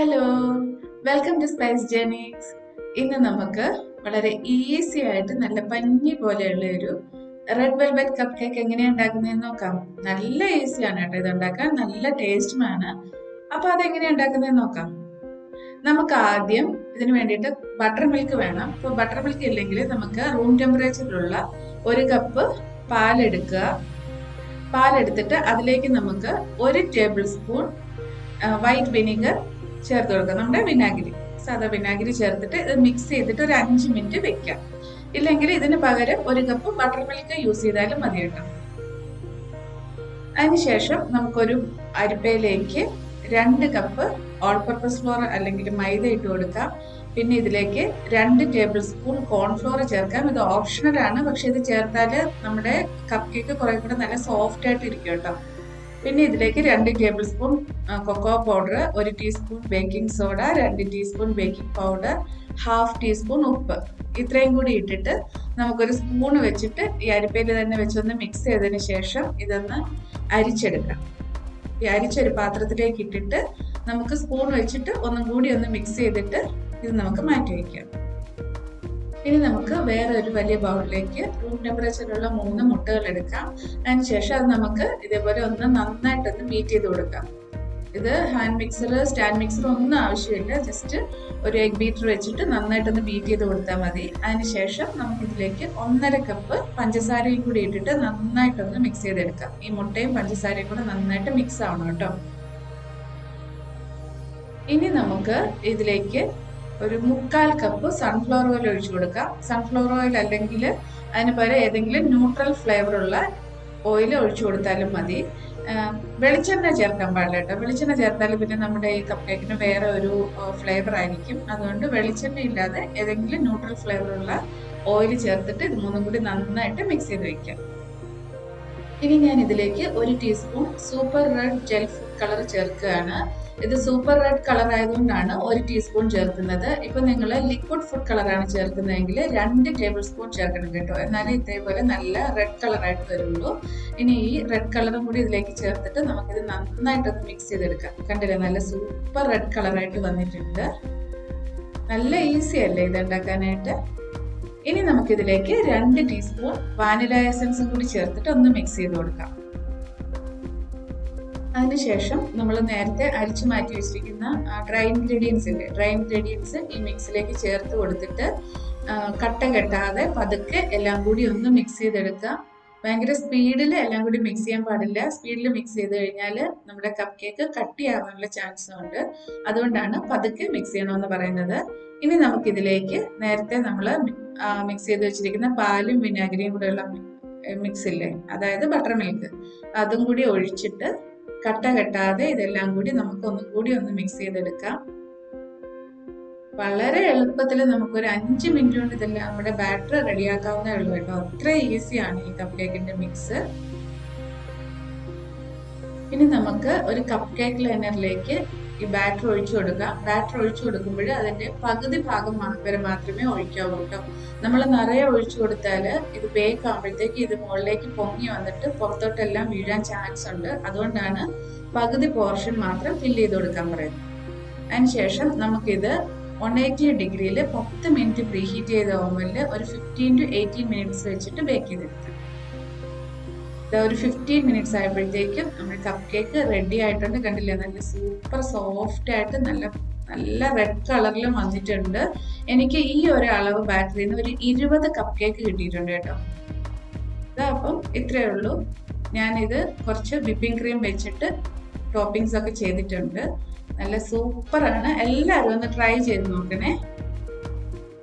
Hello, welcome to Spicegenics. ഇന്ന് നമുക്ക് വളരെ ഈസി ആയിട്ട് നല്ല പഞ്ഞി പോലെയുള്ള ഒരു റെഡ് വെൽവെറ്റ് കപ്പ് കേക്ക് എങ്ങനെയാണ് ഉണ്ടാക്കുന്നതെന്ന് നോക്കാം. നല്ല ഈസിയാണ് കേട്ടോ ഇത് ഉണ്ടാക്കാൻ, നല്ല ടേസ്റ്റുമാണ്. അപ്പൊ അതെങ്ങനെയാണ് ഉണ്ടാക്കുന്നതെന്ന് നോക്കാം. നമുക്ക് ആദ്യം ഇതിന് വേണ്ടിയിട്ട് ബട്ടർ മിൽക്ക് വേണം. അപ്പോൾ ബട്ടർ മിൽക്ക് ഇല്ലെങ്കിൽ നമുക്ക് റൂം ടെമ്പറേച്ചറിലുള്ള 1 കപ്പ് പാലെടുക്കുക. പാലെടുത്തിട്ട് അതിലേക്ക് നമുക്ക് 1 ടേബിൾ സ്പൂൺ വൈറ്റ് വിനീഗർ ചേർത്ത് കൊടുക്കുക. നമ്മുടെ വിനാഗിരി, സാധാ വിനാഗിരി ചേർത്തിട്ട് ഇത് മിക്സ് ചെയ്തിട്ട് ഒരു 5 മിനിറ്റ് വെക്കാം. ഇല്ലെങ്കിൽ ഇതിന് പകരം 1 കപ്പ് ബട്ടർ മിൽക്ക് യൂസ് ചെയ്താലും മതി കേട്ടോ. അതിനുശേഷം നമുക്കൊരു അരിപ്പയിലേക്ക് 2 കപ്പ് ഓൾ പർപ്പസ് ഫ്ലോർ അല്ലെങ്കിൽ മൈദ ഇട്ട് കൊടുക്കാം. പിന്നെ ഇതിലേക്ക് 2 ടേബിൾ സ്പൂൺ കോൺഫ്ലോർ ചേർക്കാം. ഇത് ഓപ്ഷണൽ ആണ്, പക്ഷെ ഇത് ചേർത്താൽ നമ്മുടെ കപ്പ് കേക്ക് കുറെ കൂടെ നല്ല സോഫ്റ്റ് ആയിട്ട് ഇരിക്കും കേട്ടോ. പിന്നെ ഇതിലേക്ക് 2 tablespoon cocoa powder, 1 teaspoon baking soda, 2 teaspoon baking powder, 1/2 teaspoon ഉപ്പ്, ഇത്രയും കൂടി ഇട്ടിട്ട് നമുക്കൊരു സ്പൂൺ വെച്ചിട്ട് ഈ അരിപ്പയിൽ തന്നെ വെച്ചൊന്ന് മിക്സ് ചെയ്തതിന് ശേഷം ഇതൊന്ന് അരിച്ചെടുക്കാം. ഈ അരിച്ചൊരു പാത്രത്തിലേക്ക് ഇട്ടിട്ട് നമുക്ക് സ്പൂൺ വെച്ചിട്ട് ഒന്നും കൂടി ഒന്ന് മിക്സ് ചെയ്തിട്ട് ഇത് നമുക്ക് മാറ്റി വയ്ക്കാം. ഇനി നമുക്ക് വേറെ ഒരു വലിയ ബൗളിലേക്ക് റൂം ടെമ്പറേച്ചറിലുള്ള 3 മുട്ടകൾ എടുക്കാം. അതിനുശേഷം അത് നമുക്ക് ഇതേപോലെ ഒന്ന് നന്നായിട്ടൊന്ന് ബീറ്റ് ചെയ്ത് കൊടുക്കാം. ഇത് ഹാൻഡ് മിക്സർ, സ്റ്റാൻഡ് മിക്സർ ഒന്നും ആവശ്യമില്ല. ജസ്റ്റ് ഒരു എഗ് ബീറ്റർ വെച്ചിട്ട് നന്നായിട്ടൊന്ന് ബീറ്റ് ചെയ്ത് കൊടുത്താൽ മതി. അതിനുശേഷം നമുക്കിതിലേക്ക് 1.5 കപ്പ് പഞ്ചസാരയും കൂടി ഇട്ടിട്ട് നന്നായിട്ടൊന്ന് മിക്സ് ചെയ്തെടുക്കാം. ഈ മുട്ടയും പഞ്ചസാരയും കൂടെ നന്നായിട്ട് മിക്സ് ആവണം കേട്ടോ. ഇനി നമുക്ക് ഇതിലേക്ക് ഒരു 1/4 കപ്പ് സൺഫ്ലവർ ഓയിൽ ഒഴിച്ചു കൊടുക്കാം. സൺഫ്ലവർ ഓയിൽ അല്ലെങ്കിൽ അതിന് പകരം ഏതെങ്കിലും ന്യൂട്രൽ ഫ്ലേവർ ഉള്ള ഓയിൽ ഒഴിച്ചു കൊടുത്താലും മതി. വെളിച്ചെണ്ണ ചേർക്കാൻ പാടില്ല കേട്ടോ. വെളിച്ചെണ്ണ ചേർത്താൽ പിന്നെ നമ്മുടെ ഈ കപ്പ് കേക്കിന് വേറെ ഒരു ഫ്ലേവർ ആയിരിക്കും. അതുകൊണ്ട് വെളിച്ചെണ്ണ ഇല്ലാതെ ഏതെങ്കിലും ന്യൂട്രൽ ഫ്ലേവർ ഉള്ള ഓയിൽ ചേർത്തിട്ട് ഇത് മൂന്നും കൂടി നന്നായിട്ട് മിക്സ് ചെയ്ത് വെക്കാം. ഇനി ഞാൻ ഇതിലേക്ക് 1 teaspoon super red gel food colour ചേർക്കുകയാണ്. ഇത് സൂപ്പർ റെഡ് കളർ ആയതുകൊണ്ടാണ് 1 ടീസ്പൂൺ ചേർക്കുന്നത്. ഇപ്പൊ നിങ്ങൾ ലിക്വിഡ് ഫുഡ് കളറാണ് ചേർക്കുന്നതെങ്കിൽ 2 ടേബിൾ സ്പൂൺ ചേർക്കണം കേട്ടോ. എന്നാലേ ഇതേപോലെ നല്ല റെഡ് കളറായിട്ട് വരുള്ളൂ. ഇനി ഈ റെഡ് കളറും കൂടി ഇതിലേക്ക് ചേർത്തിട്ട് നമുക്കിത് നന്നായിട്ടൊന്ന് മിക്സ് ചെയ്തെടുക്കാം. കണ്ടില്ലേ, നല്ല സൂപ്പർ റെഡ് കളറായിട്ട് വന്നിട്ടുണ്ട്. നല്ല ഈസി അല്ലേ ഇത് ഉണ്ടാക്കാനായിട്ട്. ഇനി നമുക്കിതിലേക്ക് 2 ടീസ്പൂൺ വാനില എസൻസും കൂടി ചേർത്തിട്ട് ഒന്ന് മിക്സ് ചെയ്ത് കൊടുക്കാം. അതിനുശേഷം നമ്മൾ നേരത്തെ അരിച്ചു മാറ്റി വെച്ചിരിക്കുന്ന ഡ്രൈ ഇൻഗ്രീഡിയൻസ് ഈ മിക്സിലേക്ക് ചേർത്ത് കൊടുത്തിട്ട് കട്ട കെട്ടാതെ പതുക്കെ എല്ലാം കൂടി ഒന്ന് മിക്സ് ചെയ്തെടുക്കാം. ഭയങ്കര സ്പീഡിൽ എല്ലാം കൂടി മിക്സ് ചെയ്യാൻ പാടില്ല. സ്പീഡിൽ മിക്സ് ചെയ്ത് കഴിഞ്ഞാൽ നമ്മുടെ കപ്പ് കേക്ക് കട്ടിയാവാനുള്ള ചാൻസ് ഉണ്ട്. അതുകൊണ്ടാണ് പതുക്കെ മിക്സ് ചെയ്യണമെന്ന് പറയുന്നത്. ഇനി നമുക്കിതിലേക്ക് നേരത്തെ നമ്മൾ മിക്സ് ചെയ്ത് വെച്ചിരിക്കുന്ന പാലും വിനാഗിരിയും കൂടെയുള്ള മിക്സ് ഇല്ലേ, അതായത് ബട്ടർ മിൽക്ക്, അതും കൂടി ഒഴിച്ചിട്ട് കട്ട കെട്ടാതെ ഇതെല്ലാം കൂടി നമുക്ക് ഒന്നും കൂടി ഒന്ന് മിക്സ് ചെയ്തെടുക്കാം. വളരെ എളുപ്പത്തിൽ നമുക്കൊരു 5 മിനിറ്റ് കൊണ്ട് ഇതെല്ലാം നമ്മുടെ ബാറ്റർ റെഡിയാക്കാവുന്നേ ഉള്ളൂ കേട്ടോ. അത്ര ഈസിയാണ് ഈ കപ്പ് കേക്കിന്റെ മിക്സ്. ഇനി നമുക്ക് ഒരു കപ്പ് കേക്ക് ലൈനറിലേക്ക് ഈ ബാറ്റർ ഒഴിച്ചു കൊടുക്കാം. ബാറ്റർ ഒഴിച്ചു കൊടുക്കുമ്പോൾ അതിന്റെ പകുതി ഭാഗം വരെ മാത്രമേ ഒഴിക്കാവൂ കേട്ടോ. നമ്മൾ നിറയെ ഒഴിച്ചു കൊടുത്താൽ ഇത് ബേക്ക് ആകുമ്പോഴത്തേക്ക് ഇത് മുകളിലേക്ക് പൊങ്ങി വന്നിട്ട് പുറത്തോട്ടെല്ലാം വീഴാൻ ചാൻസ് ഉണ്ട്. അതുകൊണ്ടാണ് പകുതി പോർഷൻ മാത്രം ഫില്ല് ചെയ്ത് കൊടുക്കാൻ പറയുന്നത്. അതിനുശേഷം നമുക്കിത് 180 ഡിഗ്രിയിൽ 10 മിനിറ്റ് പ്രീ ഹീറ്റ് ചെയ്ത ഓവനിൽ ഒരു 15 to 18 മിനിറ്റ്സ് വെച്ചിട്ട് ബേക്ക് ചെയ്തെടുക്കാം. ഒരു 15 മിനിറ്റ്സ് ആയപ്പോഴത്തേക്കും നമ്മുടെ കപ്പ് കേക്ക് റെഡി ആയിട്ടുണ്ട്. കണ്ടില്ലേ, നല്ല സൂപ്പർ സോഫ്റ്റ് ആയിട്ട് നല്ല റെഡ് കളറിലും വന്നിട്ടുണ്ട്. എനിക്ക് ഈ ഒരു അളവ് ബാറ്ററിയിൽ നിന്ന് ഒരു 20 കപ്പ് കേക്ക് കിട്ടിയിട്ടുണ്ട് കേട്ടോ. അപ്പം ഇത്രയേ ഉള്ളൂ. ഞാനിത് കുറച്ച് വിപ്പിംഗ് ക്രീം വെച്ചിട്ട് ടോപ്പിങ്സ് ഒക്കെ ചെയ്തിട്ടുണ്ട്. നല്ല സൂപ്പറാണ്. എല്ലാവരും ഒന്ന് ട്രൈ ചെയ്ത് നോക്കണേ.